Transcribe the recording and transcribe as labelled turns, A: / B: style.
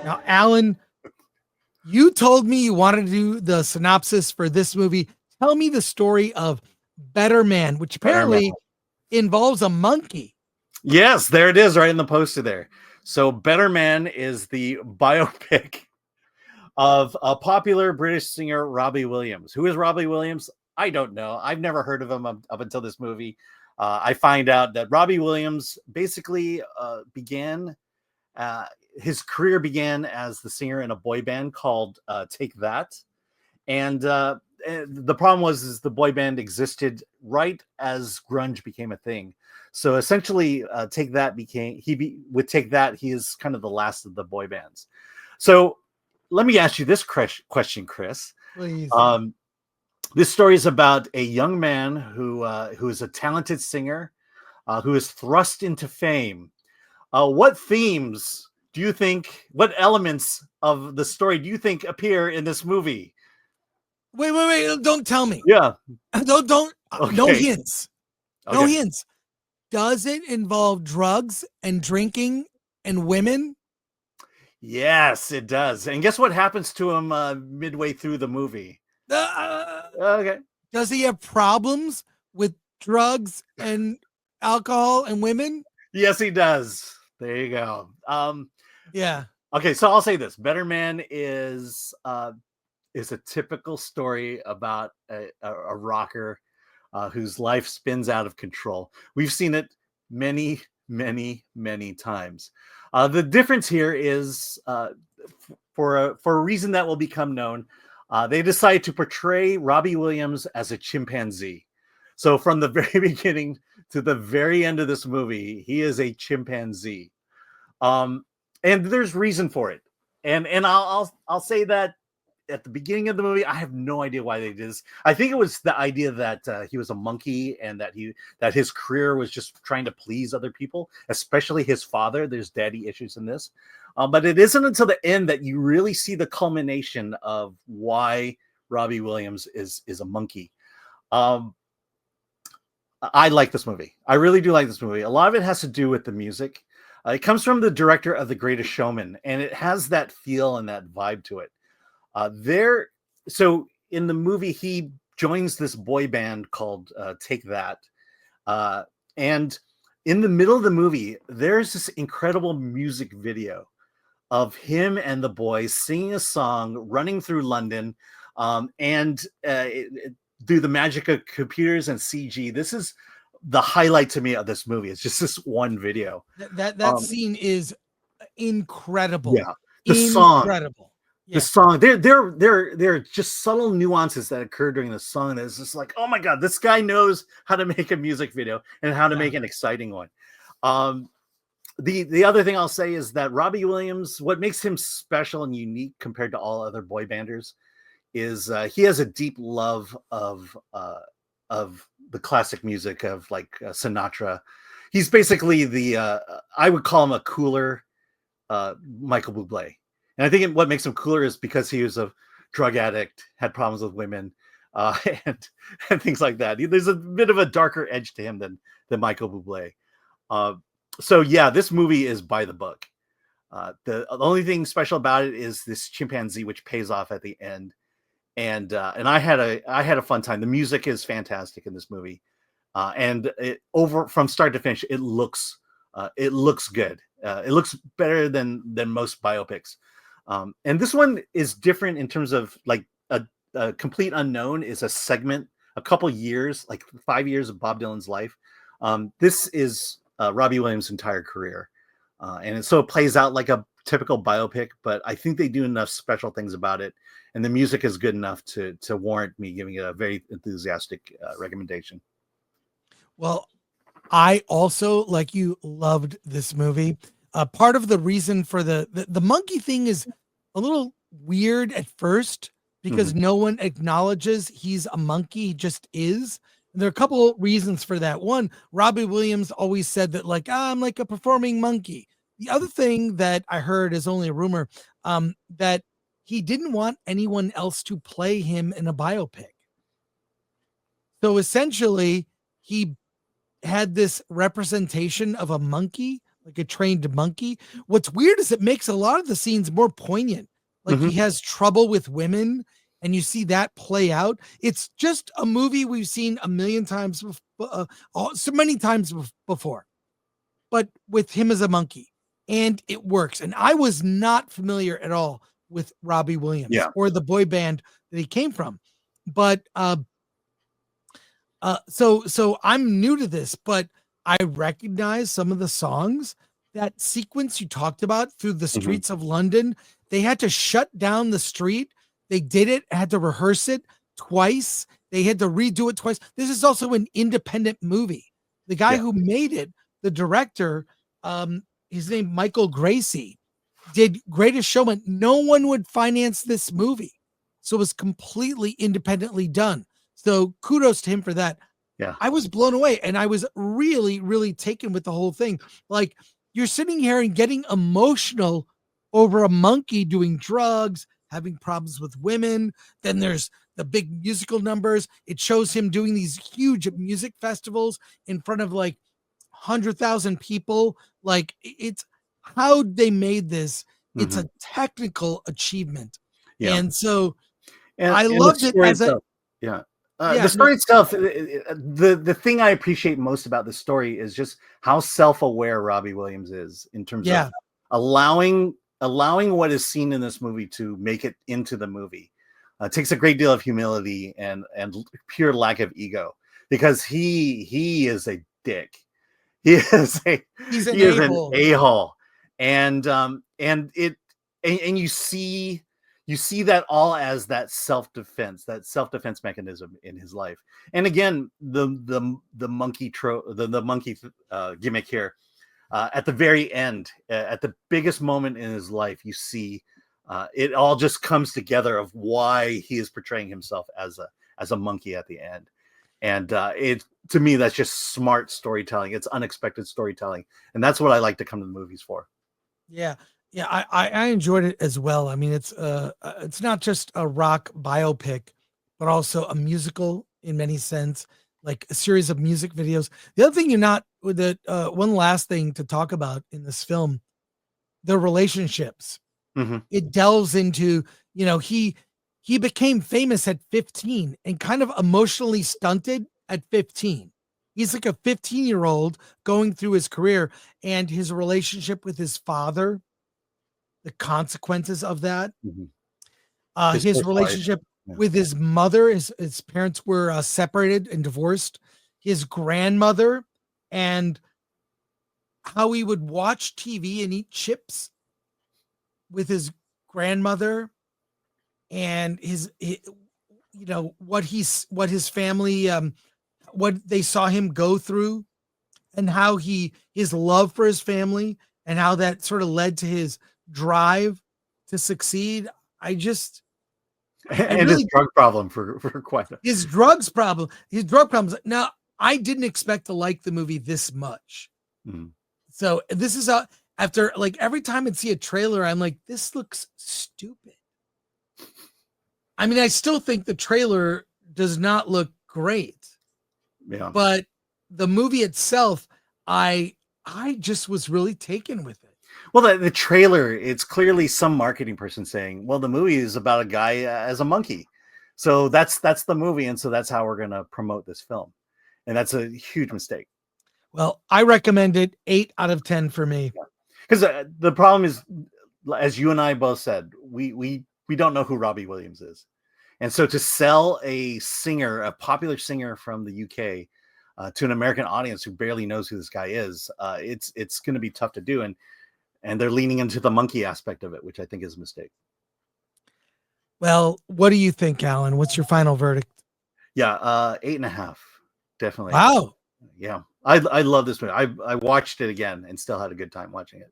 A: Now, Alan, you told me you wanted to do the synopsis for this movie. Tell me the story of Better Man, which
B: Better Man.
A: apparently involves a monkey.
B: Yes, there it is, right in the poster there. So, Better Man is the biopic of a popular British singer, Robbie Williams. Who is Robbie Williams? I don't know. I've never heard of him up until this movie. I find out that Robbie Williams basically his career began as the singer in a boy band called Take That. And the problem was the boy band existed right as grunge became a thing. So essentially, Take That with Take That, he is kind of the last of the boy bands. So let me ask you this question, Chris.
A: Please.
B: This story is about a young man who is a talented singer who is thrust into fame. What themes do you think, what elements of the story do you think appear in this movie?
A: Wait. Don't tell me.
B: Yeah.
A: Don't.
B: Okay.
A: No hints.
B: Okay.
A: No hints. Does it involve drugs and drinking and women?
B: Yes, it does. And guess what happens to him midway through the movie? Okay.
A: Does he have problems with drugs and alcohol and women?
B: Yes, he does. There you go.
A: Yeah.
B: Okay, so I'll say this: Better Man is a typical story about a rocker whose life spins out of control. We've seen it many, many, many times. The difference here is for a reason that will become known. They decide to portray Robbie Williams as a chimpanzee. So from the very beginning to the very end of this movie, he is a chimpanzee, and there's reason for it. And I'll say that at the beginning of the movie, I have no idea why they did this. I think it was the idea that he was a monkey and that his career was just trying to please other people, especially his father. There's daddy issues in this. But it isn't until the end that you really see the culmination of why Robbie Williams is a monkey. I like this movie. I really do like this movie. A lot of it has to do with the music. It comes from the director of The Greatest Showman, and it has that feel and that vibe to it. So in the movie, he joins this boy band called Take That. And in the middle of the movie, there's this incredible music video of him and the boys singing a song, running through London, and through the magic of computers and CG. This is the highlight to me of this movie. It's just this one video.
A: That scene is incredible.
B: Yeah, the song.
A: Incredible.
B: The song, there are just subtle nuances that occur during the song that is just like, oh my god, this guy knows how to make a music video and how to make an exciting one. The other thing I'll say is that Robbie Williams, what makes him special and unique compared to all other boy banders, is he has a deep love of the classic music of like Sinatra. He's basically I would call him a cooler Michael Bublé. And I think what makes him cooler is because he was a drug addict, had problems with women, and things like that. There's a bit of a darker edge to him than Michael Bublé. So yeah, this movie is by the book. The only thing special about it is this chimpanzee, which pays off at the end. And I had a fun time. The music is fantastic in this movie, and from start to finish, it looks good. It looks better than most biopics. And this one is different in terms of like a complete unknown is a segment, a couple years, like 5 years of Bob Dylan's life. This is Robbie Williams' entire career. And so it plays out like a typical biopic, but I think they do enough special things about it. And the music is good enough to warrant me giving it a very enthusiastic recommendation.
A: Well, I also, like you, loved this movie. Part of the reason for the monkey thing is a little weird at first because no one acknowledges he's a monkey. He just is. And there are a couple reasons for that. One, Robbie Williams always said that like, I'm like a performing monkey. The other thing that I heard is only a rumor, that he didn't want anyone else to play him in a biopic. So essentially he had this representation of a monkey like a trained monkey. What's weird is it makes a lot of the scenes more poignant. Like he has trouble with women, and you see that play out. It's just a movie we've seen a million times, so many times before, but with him as a monkey, and it works. And I was not familiar at all with Robbie Williams or the boy band that he came from, but so I'm new to this, but I recognize some of the songs. That sequence you talked about through the streets of London, they had to shut down the street. They did it, had to rehearse it twice. They had to redo it twice. This is also an independent movie. The guy who made it, the director, his name Michael Gracie, did Greatest Showman. No one would finance this movie. So it was completely independently done. So kudos to him for that.
B: Yeah.
A: I was blown away, and I was really, really taken with the whole thing. Like, you're sitting here and getting emotional over a monkey doing drugs, having problems with women. Then there's the big musical numbers. It shows him doing these huge music festivals in front of like 100,000 people. Like, it's how they made this. It's a technical achievement. And so I loved it as a
B: the story itself. The thing I appreciate most about the story is just how self-aware Robbie Williams is in terms of allowing what is seen in this movie to make it into the movie. It takes a great deal of humility and pure lack of ego, because he is a dick. He's an a-hole, and you see that all as that self-defense mechanism in his life. And again, the monkey gimmick here, at the very end, at the biggest moment in his life, you see it all just comes together of why he is portraying himself as a monkey at the end. And to me, that's just smart storytelling. It's unexpected storytelling, and that's what I like to come to the movies for.
A: Yeah, I enjoyed it as well. I mean, it's not just a rock biopic, but also a musical in many sense, like a series of music videos. The other thing one last thing to talk about in this film, the relationships. It delves into, he became famous at 15 and kind of emotionally stunted at 15. He's like a 15-year-old going through his career, and his relationship with his father, the consequences of that, his relationship with his mother, his parents were separated and divorced, his grandmother, and how he would watch TV and eat chips with his grandmother, and what his family, what they saw him go through, and how his love for his family, and how that sort of led to his drive to succeed.
B: His drug problem for quite
A: his drug problems. Now, I didn't expect to like the movie this much. So this is after, like, every time I'd see a trailer, I'm like, this looks stupid. I mean, I still think the trailer does not look great.
B: Yeah.
A: But the movie itself, I just was really taken with it.
B: Well, the trailer, it's clearly some marketing person saying, well, the movie is about a guy as a monkey. So that's the movie. And so that's how we're going to promote this film. And that's a huge mistake.
A: Well, I recommend it 8 out of 10 for me.
B: Because the problem is, as you and I both said, we don't know who Robbie Williams is. And so to sell a popular singer from the UK to an American audience who barely knows who this guy is, it's going to be tough to do. And they're leaning into the monkey aspect of it, which I think is a mistake.
A: Well, what do you think, Alan? What's your final verdict?
B: Yeah, 8.5. Definitely.
A: Wow.
B: Yeah. I love this movie. I watched it again and still had a good time watching it.